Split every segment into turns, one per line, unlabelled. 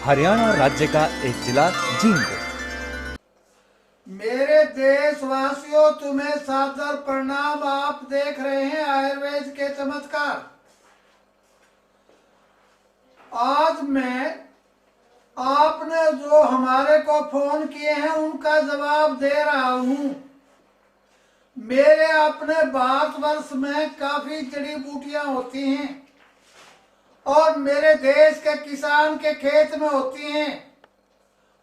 हरियाणा राज्य का एक जिला जींद।
मेरे देशवासियों, तुम्हें सादर प्रणाम। आप देख रहे हैं आयुर्वेद के चमत्कार। आज मैं आपने जो हमारे को फोन किए हैं उनका जवाब दे रहा हूं। मेरे अपने भारतवर्ष में काफी जड़ी बूटियां होती हैं और मेरे देश के किसान के खेत में होती हैं।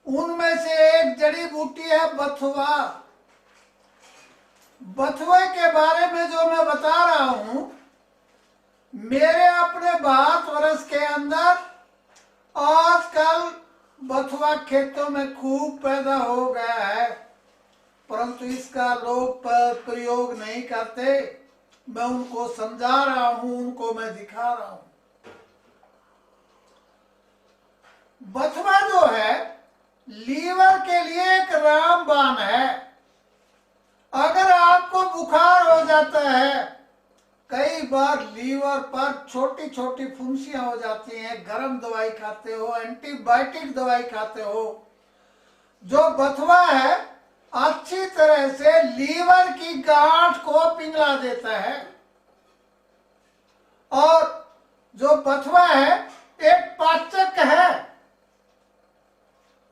उनमें से एक जड़ी बूटी है बथुआ। बथुए के बारे में जो मैं बता रहा हूं, मेरे अपने भारतवर्ष के अंदर आजकल बथुआ खेतों में खूब पैदा हो गया है, परंतु इसका लोग प्रयोग नहीं करते। मैं उनको समझा रहा हूं, उनको मैं दिखा रहा हूं। बथुआ जो है लीवर के लिए एक रामबाण है। अगर आपको बुखार हो जाता है, कई बार लीवर पर छोटी छोटी फुंसियां हो जाती हैं, गर्म दवाई खाते हो, एंटीबायोटिक दवाई खाते हो, जो बथुआ है अच्छी तरह से लीवर की गांठ को पिघला देता है। और जो बथुआ है एक पाचक है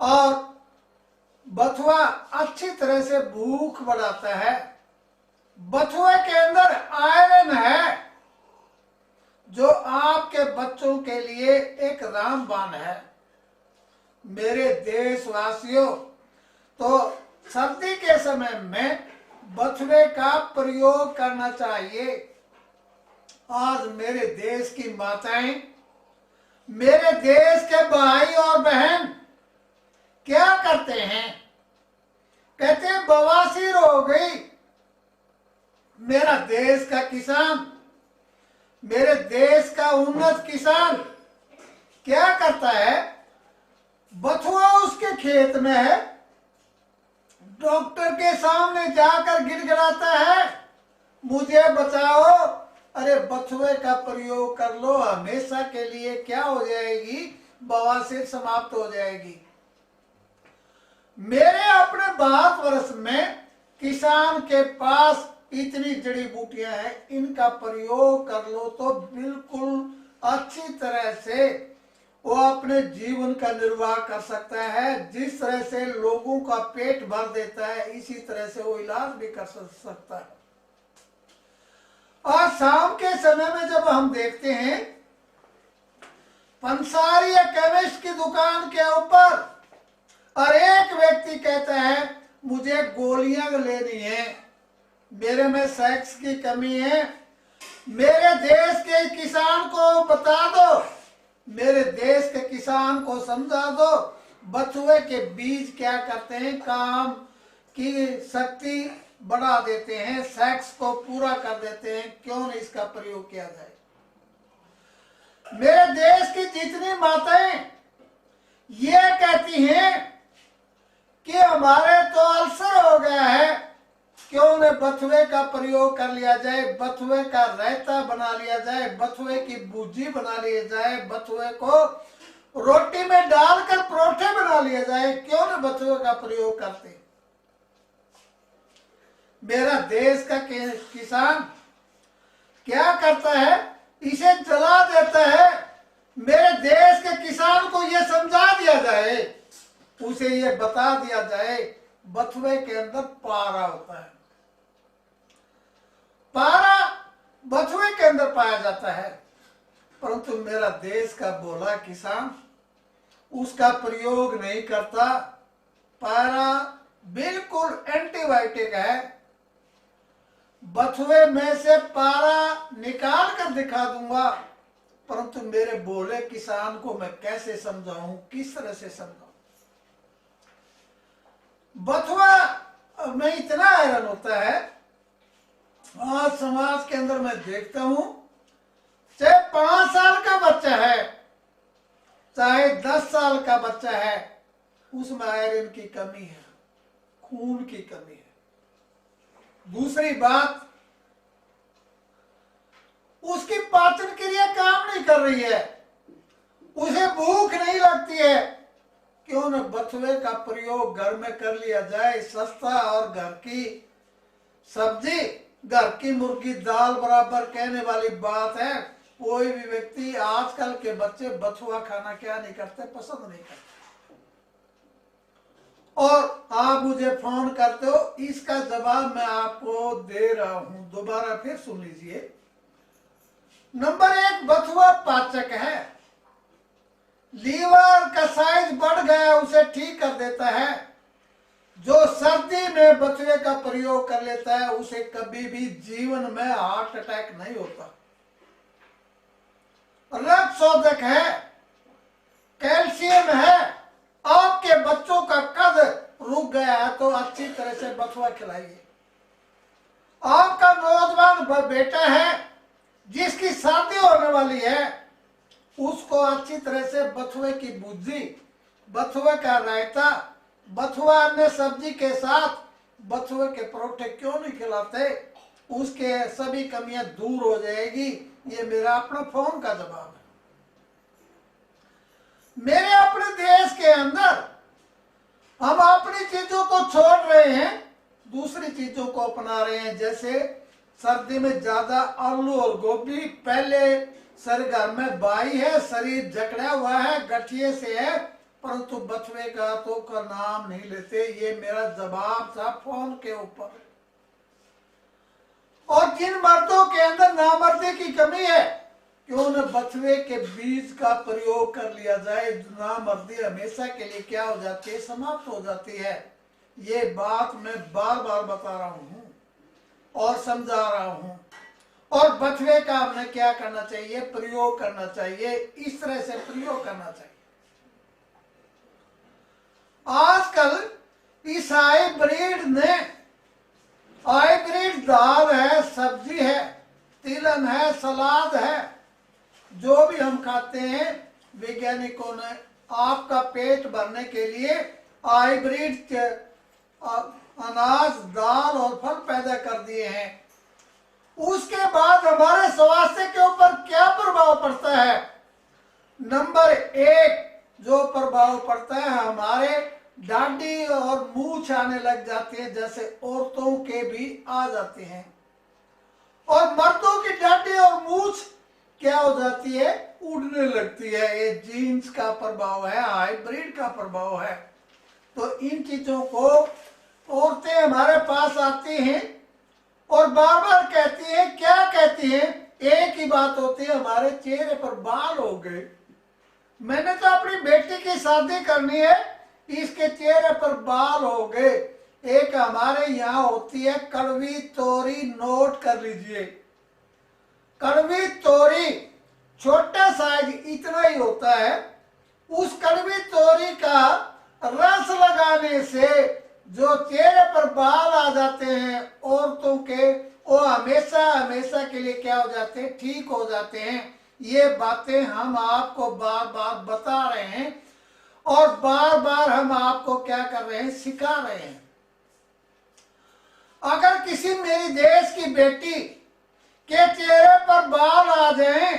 और बथुआ अच्छी तरह से भूख बढ़ाता है। बथुए के अंदर आयरन है जो आपके बच्चों के लिए एक रामबाण है। मेरे देशवासियों, तो सर्दी के समय में बथुए का प्रयोग करना चाहिए। आज मेरे देश की माताएं, मेरे देश के भाई और बहन क्या करते हैं? कहते हैं बवासीर हो गई। मेरा देश का किसान, मेरे देश का उन्नत किसान क्या करता है? बथुआ उसके खेत में है, डॉक्टर के सामने जाकर गिड़गिड़ाता है, मुझे बचाओ। अरे बथुए का प्रयोग कर लो, हमेशा के लिए क्या हो जाएगी, बवासीर समाप्त हो जाएगी। मेरे अपने भारतवर्ष में किसान के पास इतनी जड़ी बूटियां हैं, इनका प्रयोग कर लो तो बिल्कुल अच्छी तरह से वो अपने जीवन का निर्वाह कर सकता है। जिस तरह से लोगों का पेट भर देता है, इसी तरह से वो इलाज भी कर सकता है। और शाम के समय में जब हम देखते हैं पंसारी या केमिस्ट की दुकान के ऊपर और एक व्यक्ति कहता है मुझे गोलियां लेनी है, मेरे में सेक्स की कमी है, मेरे देश के किसान को बता दो, मेरे देश के किसान को समझा दो बथुए के बीज क्या करते हैं, काम की शक्ति बढ़ा देते हैं, सेक्स को पूरा कर देते हैं, क्यों नहीं इसका प्रयोग किया जाए। मेरे देश की जितनी माताएं ये कहती हैं कि हमारे तो अल्सर हो गया है, क्यों न बथुए का प्रयोग कर लिया जाए, बथुए का रायता बना लिया जाए, बथुए की भुजी बना लिया जाए, बथुए को रोटी में डालकर परोठे बना लिया जाए, क्यों न बथुए का प्रयोग करते। मेरा देश का किसान क्या करता है, इसे जला देता है। मेरे देश के किसान को यह समझा दिया जाए, उसे ये बता दिया जाए बथुए के अंदर पारा होता है। पारा बथुए के अंदर पाया जाता है, परंतु मेरा देश का भोला किसान उसका प्रयोग नहीं करता। पारा बिल्कुल एंटीबायोटिक है। बथुए में से पारा निकाल कर दिखा दूंगा, परंतु मेरे भोले किसान को मैं कैसे समझाऊं, किस तरह से समझाऊं। बथुआ में इतना आयरन होता है, आज समाज के अंदर मैं देखता हूं, चाहे 5 साल का बच्चा है, चाहे 10 साल का बच्चा है, उसमें आयरन की कमी है, खून की कमी है। दूसरी बात, उसकी पाचन क्रिया काम नहीं कर रही है, उसे भूख नहीं लगती लगती है क्यों न बथुए का प्रयोग घर में कर लिया जाए। सस्ता और घर की सब्जी, घर की मुर्गी दाल बराबर कहने वाली बात है। कोई भी व्यक्ति, आजकल के बच्चे बथुआ खाना क्या नहीं करते, पसंद नहीं करते। और आप मुझे फोन करते हो, इसका जवाब मैं आपको दे रहा हूं, दोबारा फिर सुन लीजिए। नंबर 1, बथुआ पाचक है। लीवर का साइज बढ़ गया उसे ठीक कर देता है। जो सर्दी में बथुए का प्रयोग कर लेता है उसे कभी भी जीवन में हार्ट अटैक नहीं होता। रक्त शोधक है, कैल्शियम है। आपके बच्चों का कद रुक गया है तो अच्छी तरह से बथुआ खिलाइए। आपका नौजवान बेटा है जिसकी शादी होने वाली है, उसको अच्छी तरह से बथुए की भुर्जी, बथुए का रायता, बथुआ अन्य सब्जी के साथ बथुए के परोठे क्यों नहीं खिलाते, उसके सभी कमियां दूर हो जाएगी। ये मेरा अपना फोन का जवाब है। मेरे अपने देश के अंदर हम अपनी चीजों को छोड़ रहे हैं, दूसरी चीजों को अपना रहे हैं। जैसे सर्दी में ज्यादा आलू और गोभी, पहले सर घर में बाई है, शरीर जकड़ा हुआ है, गठिए से है, परंतु बथुए का तो का नाम नहीं लेते। ये मेरा जवाब था फोन के ऊपर। और जिन मर्दों के अंदर नामर्दी की कमी है, क्यों न बथुए के बीज का प्रयोग कर लिया जाए। नामर्दी हमेशा के लिए क्या हो जाती है, समाप्त हो जाती है। ये बात मैं बार बार बता रहा हूं और समझा रहा हूं। और बथुए का हमें क्या करना चाहिए, प्रयोग करना चाहिए, इस तरह से प्रयोग करना चाहिए। आजकल इस हाइब्रिड ने, हाइब्रिड दाल है, सब्जी है, तिलहन है, सलाद है, जो भी हम खाते हैं, वैज्ञानिकों ने आपका पेट भरने के लिए हाइब्रिड अनाज, दाल और फल पैदा कर दिए हैं। उसके बाद हमारे स्वास्थ्य के ऊपर क्या प्रभाव पड़ता है? नंबर 1 जो प्रभाव पड़ता है, हमारे दाढ़ी और मूछ आने लग जाती है, जैसे औरतों के भी आ जाते हैं। और मर्दों की दाढ़ी और मूछ क्या हो जाती है, उड़ने लगती है। ये जीन्स का प्रभाव है, हाइब्रिड का प्रभाव है। तो इन चीजों को औरतें हमारे पास आती हैं और बार बार कहती हैं, क्या कहती हैं, एक ही बात होती है, हमारे चेहरे पर बाल हो गए। मैंने तो अपनी बेटी की शादी करनी है, इसके चेहरे पर बाल हो गए। एक हमारे यहाँ होती है कड़वी तोरी, नोट कर लीजिए। कड़वी तोरी छोटा साइज इतना ही होता है। उस कड़वी तोरी का रस लगाने से जो चेहरे पर बाल आ जाते हैं औरतों के, वो हमेशा हमेशा के लिए क्या हो जाते हैं, ठीक हो जाते हैं। ये बातें हम आपको बार बार बता रहे हैं और बार बार हम आपको क्या कर रहे हैं, सिखा रहे हैं। अगर किसी मेरी देश की बेटी के चेहरे पर बाल आ जाएं,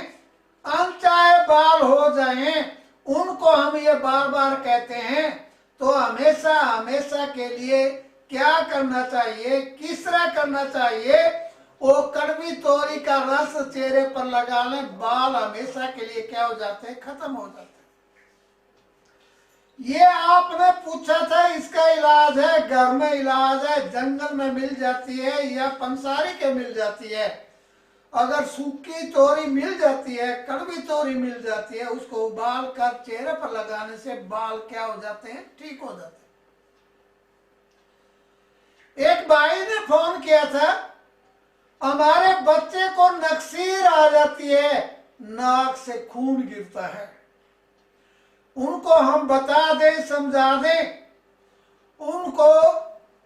अनचाहे बाल हो जाएं, उनको हम ये बार बार कहते हैं, तो हमेशा हमेशा के लिए क्या करना चाहिए, किस तरह करना चाहिए, वो कड़वी तोरी का रस चेहरे पर लगा लें, बाल हमेशा के लिए क्या हो जाते हैं, खत्म हो जाते हैं। ये आपने पूछा था, इसका इलाज है, घर में इलाज है, जंगल में मिल जाती है या पंसारी के मिल जाती है। अगर सूखी तोरी मिल जाती है, कड़वी तोरी मिल जाती है, उसको उबाल कर चेहरे पर लगाने से बाल क्या हो जाते हैं, ठीक हो जाते हैं। एक भाई ने फोन किया था, हमारे बच्चे को नक्सीर आ जाती है, नाक से खून गिरता है। उनको हम बता दें, समझा दें, उनको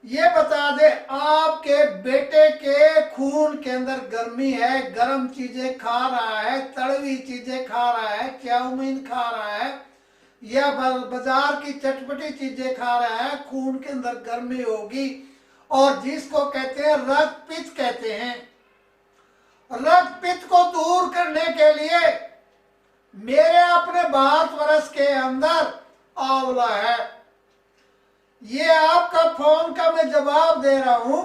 ये बता दे, आपके बेटे के खून के अंदर गर्मी है, गर्म चीजें खा रहा है, तड़वी चीजें खा रहा है, चाउमीन खा रहा है या बाजार की चटपटी चीजें खा रहा है, खून के अंदर गर्मी होगी। और जिसको कहते हैं रक्त पित्त कहते हैं, रक्त पित्त को दूर करने के लिए मेरे अपने 22 वर्ष के अंदर आंवला है। ये आपका फोन का मैं जवाब दे रहा हूं।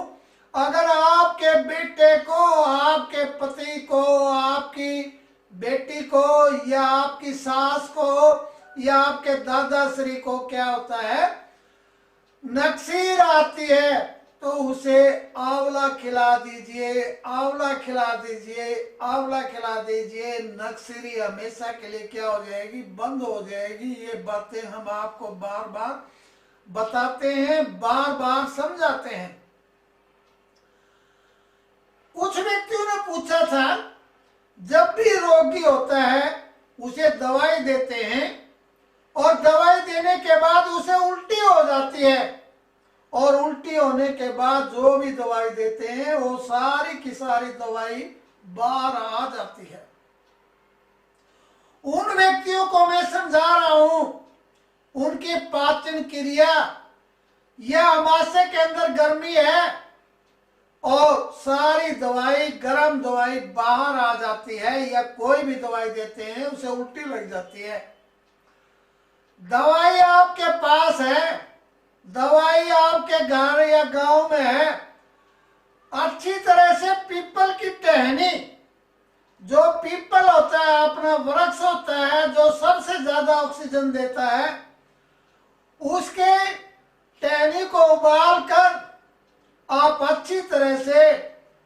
अगर आपके बेटे को, आपके पति को, आपकी बेटी को, या आपकी सास को, या आपके दादाश्री को क्या होता है, नक्सीर आती है, तो उसे आंवला खिला दीजिए, आंवला खिला दीजिए, आंवला खिला दीजिए। नक्सीरी हमेशा के लिए क्या हो जाएगी, बंद हो जाएगी। ये बातें हम आपको बार बार बताते हैं, बार बार समझाते हैं। कुछ व्यक्तियों ने पूछा था, जब भी रोगी होता है उसे दवाई देते हैं और दवाई देने के बाद उसे उल्टी हो जाती है, और उल्टी होने के बाद जो भी दवाई देते हैं वो सारी की सारी दवाई बाहर आ जाती है। उन व्यक्तियों को मैं समझा रहा हूं, उनकी पाचन क्रिया या अमाशय के अंदर गर्मी है और सारी दवाई, गर्म दवाई बाहर आ जाती है, या कोई भी दवाई देते हैं उसे उल्टी लग जाती है। दवाई आपके पास है, दवाई आपके घर या गांव में है, अच्छी तरह से पीपल की टहनी, जो पीपल होता है, अपना वृक्ष होता है जो सबसे ज्यादा ऑक्सीजन देता है, उसके टहनी को उबाल कर आप अच्छी तरह से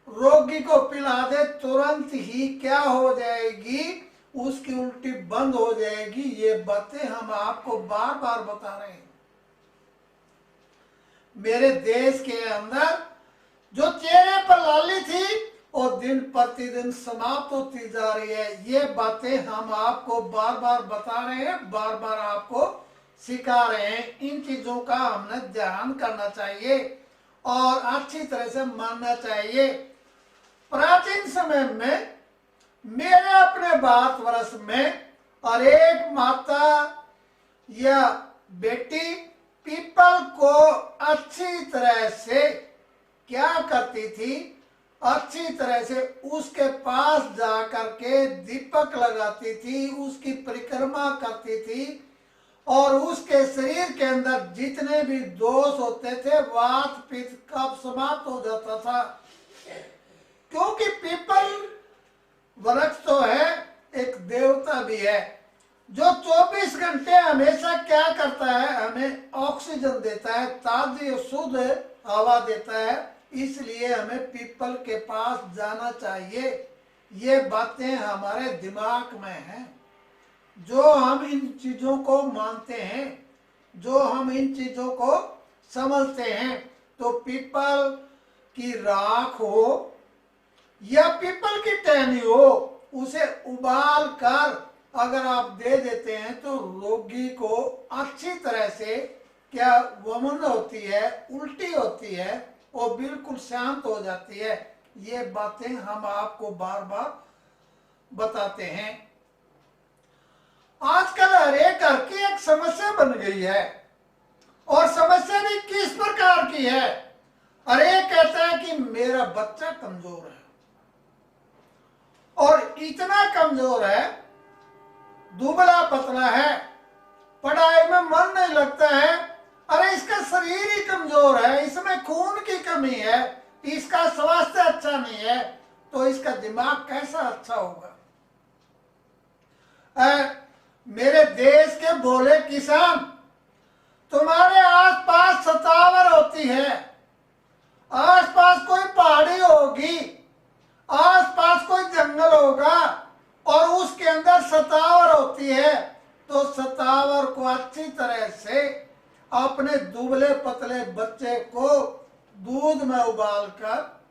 रोगी को पिला दे, तुरंत ही क्या हो जाएगी, उसकी उल्टी बंद हो जाएगी। ये बातें हम आपको बार बार बता रहे हैं। मेरे देश के अंदर जो चेहरे पर लाली थी वो दिन प्रतिदिन समाप्त होती जा रही है। ये बातें हम आपको बार बार बता रहे हैं, बार बार आपको सिखा रहे हैं। इन चीजों का हमने ध्यान करना चाहिए और अच्छी तरह से मानना चाहिए। प्राचीन समय में मेरे अपने 22 वर्ष में और एक माता या बेटी पीपल को अच्छी तरह से क्या करती थी, अच्छी तरह से उसके पास जाकर के दीपक लगाती थी, उसकी परिक्रमा करती थी, और उसके शरीर के अंदर जितने भी दोष होते थे, वात पित्त कफ समाप्त हो जाता था। क्योंकि पीपल वृक्ष तो है, एक देवता भी है जो 24 घंटे हमेशा क्या करता है, हमें ऑक्सीजन देता है, ताजी शुद्ध हवा देता है। इसलिए हमें पीपल के पास जाना चाहिए। ये बातें हमारे दिमाग में हैं। जो हम इन चीजों को मानते हैं, जो हम इन चीजों को समझते हैं, तो पीपल की राख हो या पीपल की टहनी हो, उसे उबाल कर अगर आप दे देते हैं तो रोगी को अच्छी तरह से क्या वमन होती है, उल्टी होती है, वो बिल्कुल शांत हो जाती है। ये बातें हम आपको बार बार बताते हैं। आजकल हर एक घर की एक समस्या बन गई है, और समस्या भी किस प्रकार की है। हर एक कहता है कि मेरा बच्चा कमजोर है, और इतना कमजोर है, दुबला पतला है, पढ़ाई में मन नहीं लगता है, अरे इसका शरीर ही कमजोर है, इसमें खून की कमी है, इसका स्वास्थ्य अच्छा नहीं है, तो इसका दिमाग कैसा अच्छा होगा। मेरे देश के भोले किसान, तुम्हारे आसपास सतावर होती है, आसपास कोई पहाड़ी होगी, आसपास कोई जंगल होगा, और उसके अंदर सतावर होती है, तो सतावर को अच्छी तरह से अपने दुबले पतले बच्चे को दूध में उबालकर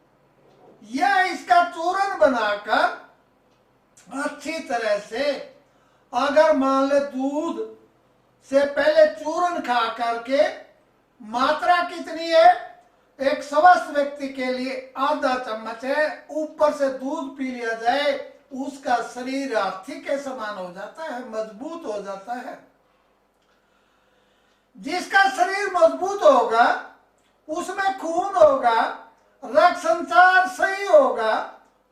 या इसका चूरन बनाकर अच्छी तरह से, अगर मान ले दूध से पहले चूरन खा करके, मात्रा कितनी है, एक स्वस्थ व्यक्ति के लिए आधा चम्मच है, ऊपर से दूध पी लिया जाए, उसका शरीर हाथी के समान हो जाता है, मजबूत हो जाता है। जिसका शरीर मजबूत होगा उसमें खून होगा, रक्त संचार सही होगा,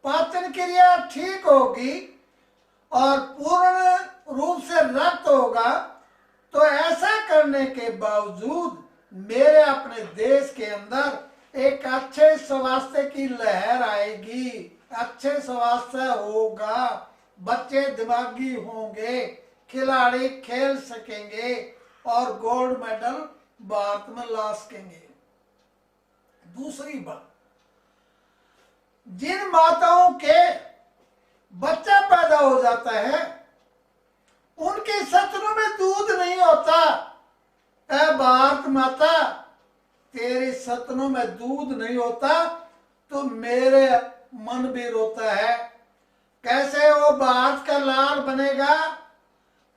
पाचन क्रिया ठीक होगी, और पूर्ण रूप से रक्त होगा, तो ऐसा करने के बावजूद मेरे अपने देश के अंदर एक अच्छे स्वास्थ्य की लहर आएगी, अच्छे स्वास्थ्य होगा, बच्चे दिमागी होंगे, खिलाड़ी खेल सकेंगे और गोल्ड मेडल भारत में ला सकेंगे। दूसरी बात, जिन माताओं के बच्चा पैदा हो जाता है उनके सतनों में दूध नहीं होता। ऐ भारत माता, तेरे सतनों में दूध नहीं होता तो मेरे मन भी रोता है। कैसे वो भारत का लाल बनेगा,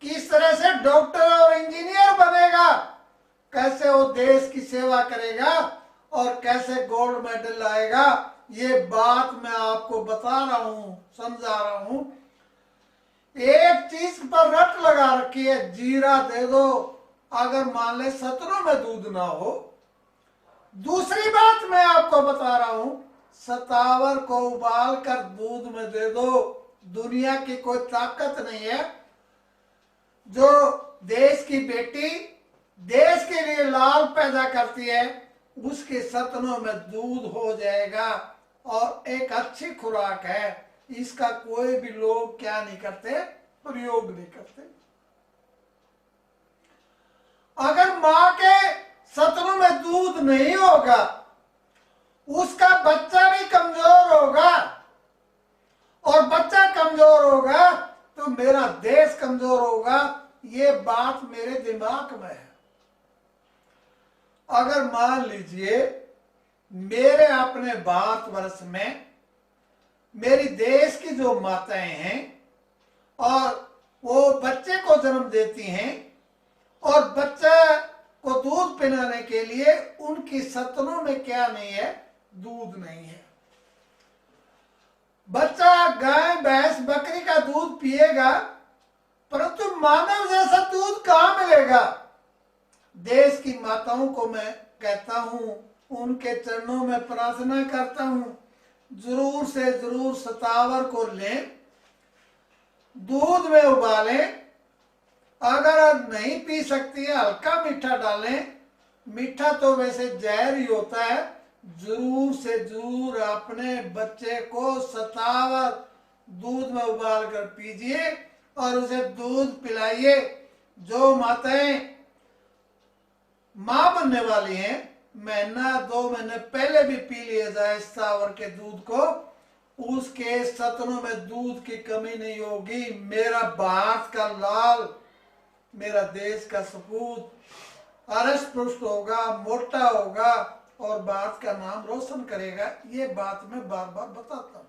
किस तरह से डॉक्टर और इंजीनियर बनेगा, कैसे वो देश की सेवा करेगा और कैसे गोल्ड मेडल लाएगा, ये बात मैं आपको बता रहा हूं, समझा रहा हूं। एक चीज पर रट लगा रखी है, जीरा दे दो अगर मान ले सतनों में दूध ना हो। दूसरी बात मैं आपको बता रहा हूं, सतावर को उबाल कर दूध में दे दो। दुनिया की कोई ताकत नहीं है जो देश की बेटी देश के लिए लाल पैदा करती है, उसके सतनों में दूध हो जाएगा और एक अच्छी खुराक है। इसका कोई भी लोग क्या नहीं करते, प्रयोग नहीं करते। अगर मां के सतनों में दूध नहीं होगा, उसका बच्चा भी कमजोर होगा और बच्चा कमजोर होगा तो मेरा देश कमजोर होगा। ये बात मेरे दिमाग में है। अगर मान लीजिए मेरे अपने भारतवर्ष में मेरी देश की जो माताएं हैं और वो बच्चे को जन्म देती हैं और बच्चा को दूध पिलाने के लिए उनकी सतनों में क्या नहीं है, दूध नहीं है। बच्चा गाय भैंस बकरी का दूध पिएगा, परंतु मानव जैसा दूध कहां मिलेगा। देश की माताओं को मैं कहता हूं, उनके चरणों में प्रार्थना करता हूं, जरूर से जरूर सतावर को लें, दूध में उबालें, अगर नहीं पी सकती है हल्का मीठा डालें। मीठा तो वैसे जहर ही होता है। जरूर से जरूर अपने बच्चे को सतावर दूध में उबाल कर पीजिए और उसे दूध पिलाइए। जो माताएं मां बनने वाली हैं, महीना 2 महीने पहले भी पी लिया जाए सतावर के दूध को, उसके सतनों में दूध की कमी नहीं होगी। मेरा भारत का लाल, मेरा देश का सपूत अरस पुष्ट होगा, मोटा होगा और भारत का नाम रोशन करेगा। ये बात मैं बार बार बताता हूं।